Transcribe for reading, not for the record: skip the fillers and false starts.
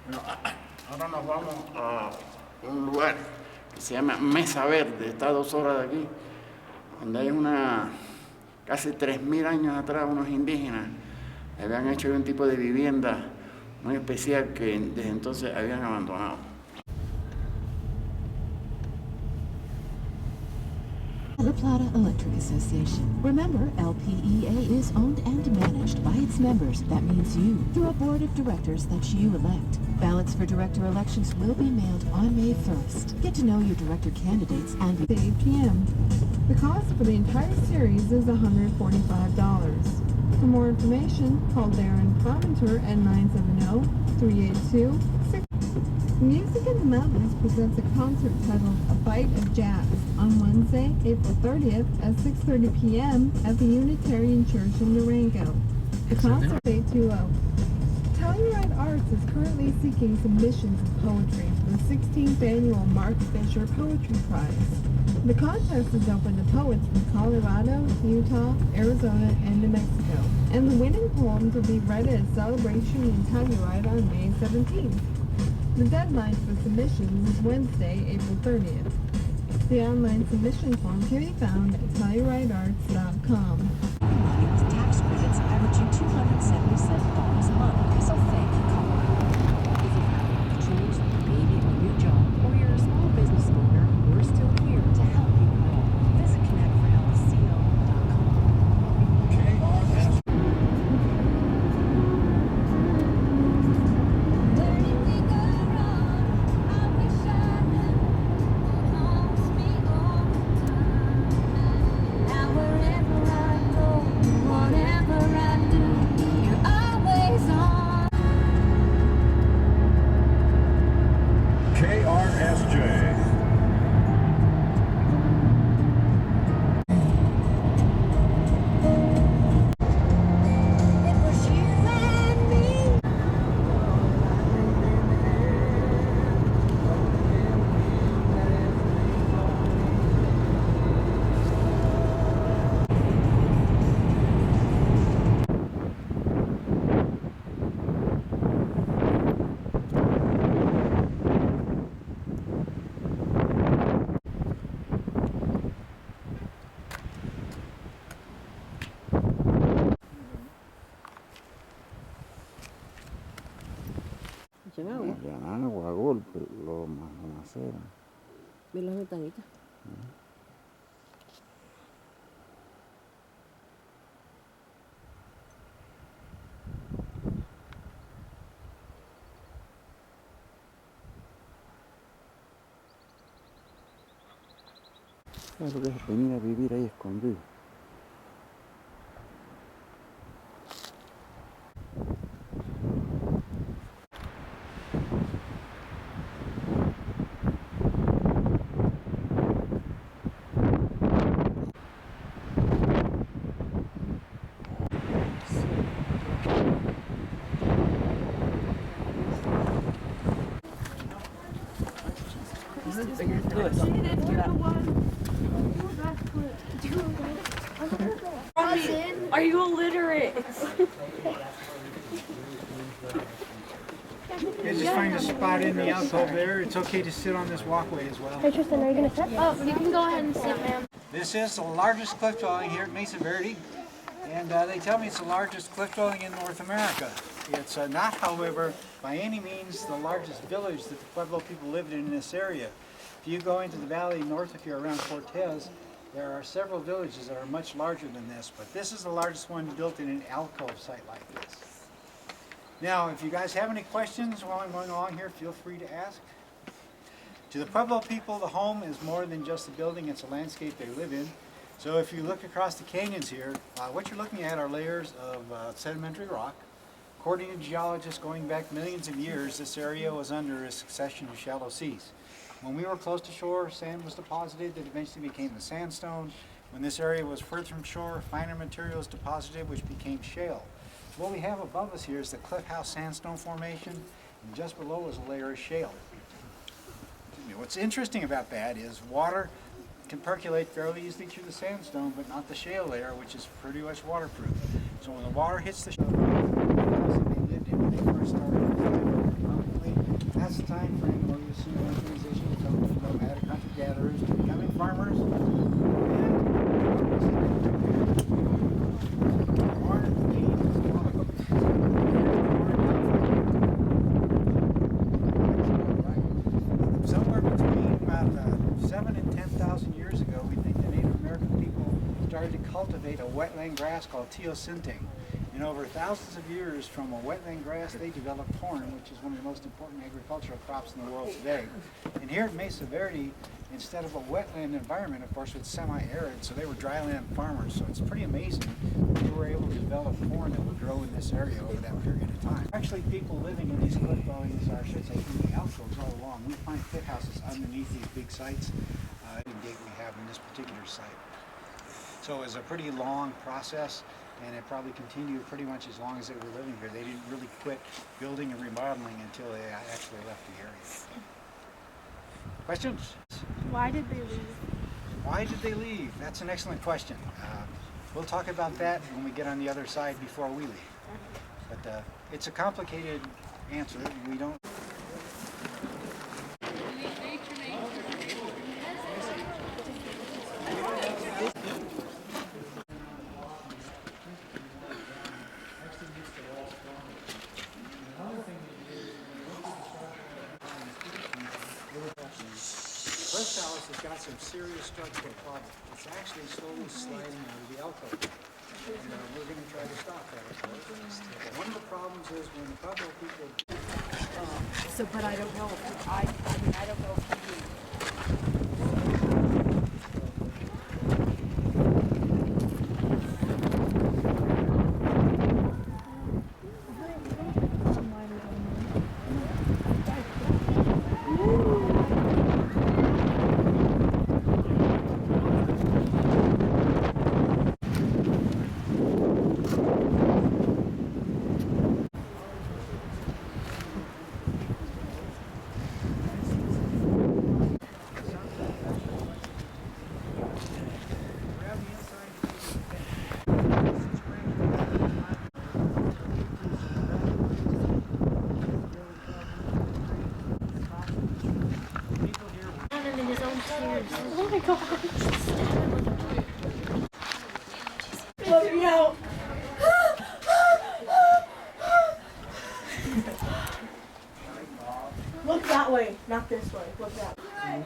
Bueno, ahora nos vamos a un lugar que se llama Mesa Verde, está a 2 horas de aquí, donde hay casi 3000 años atrás, unos indígenas habían hecho un tipo de vivienda muy especial que desde entonces habían abandonado. The Plata Electric Association. Remember, LPEA is owned and managed by its members. That means you, through a board of directors that you elect. Ballots for director elections will be mailed on May 1st. Get to know your director candidates and 8 p.m. The cost for the entire series is $145. For more information, call Darren Parmenter at 970-382-6. Music in the Mountains presents a concert titled A Bite of Jazz on Wednesday, April 30th at 6:30 p.m. at the Unitarian Church in Durango. The concert 820. Telluride Arts is currently seeking submissions of poetry for the 16th annual Mark Fisher Poetry Prize. The contest is open to poets from Colorado, Utah, Arizona, and New Mexico, and the winning poems will be read at a celebration in Telluride on May 17th. The deadline for submissions is Wednesday, April 30th. The online submission form can be found at TellurideArts.com. with tax credits averaging $277 a month. So thank you, Colorado. If you have an opportunity, a baby, or new job, or you're a small business owner, we're still here to help you grow. Visit connectforhealthco.com. Llenan agua a golpe, lo más una acera. ¿Ves las ventanitas? ¿Sabes lo que es venir a vivir ahí escondido? Are you illiterate? You just find a spot in the alcove there. It's okay to sit on this walkway as well. Hey Tristan, are you gonna sit? Oh, you can go ahead and sit, ma'am. This is the largest cliff dwelling here at Mesa Verde, and they tell me it's the largest cliff dwelling in North America. It's not, however, by any means the largest village that the Pueblo people lived in this area. If you go into the valley north of here around Cortez, there are several villages that are much larger than this, but this is the largest one built in an alcove site like this. Now, if you guys have any questions while I'm going along here, feel free to ask. To the Pueblo people, the home is more than just a building, it's a landscape they live in. So if you look across the canyons here, what you're looking at are layers of sedimentary rock. According to geologists going back millions of years, this area was under a succession of shallow seas. When we were close to shore, sand was deposited that eventually became the sandstone. When this area was further from shore, finer materials deposited, which became shale. What we have above us here is the Cliff House Sandstone Formation, and just below is a layer of shale. What's interesting about that is water can percolate fairly easily through the sandstone, but not the shale layer, which is pretty much waterproof. So when the water hits the shore, they lived in when they first started permanently. That's the time frame where you see one transition from nomadic hunter-gatherers to becoming farmers. Somewhere between about 7,000 and 10,000 years ago, we think the Native American people started to cultivate a wetland grass called teosinte. And over thousands of years from a wetland grass, they developed corn, which is one of the most important agricultural crops in the world today. And here at Mesa Verde, instead of a wetland environment, of course, it's semi-arid, so they were dryland farmers. So it's pretty amazing that they were able to develop corn that would grow in this area over that period of time. Actually, people living in these cliff dwellings, or I should say, in the alcoves all along. We find pit houses underneath these big sites, the gate we have in this particular site. So it was a pretty long process, and it probably continued pretty much as long as they were living here. They didn't really quit building and remodeling until they actually left the area. Questions? Why did they leave? Why did they leave? That's an excellent question. We'll talk about that when we get on the other side before we leave. But it's a complicated answer. We don't. First Palace has got some serious structural problems. It's actually slowly sliding out of the alcove. And we're going to try to stop that, of course. One of the problems is when the Pueblo people... So, but I don't know if I mean, I don't know if you In his own tears. Oh my god. let me out. Look that way, not this way. Look that way.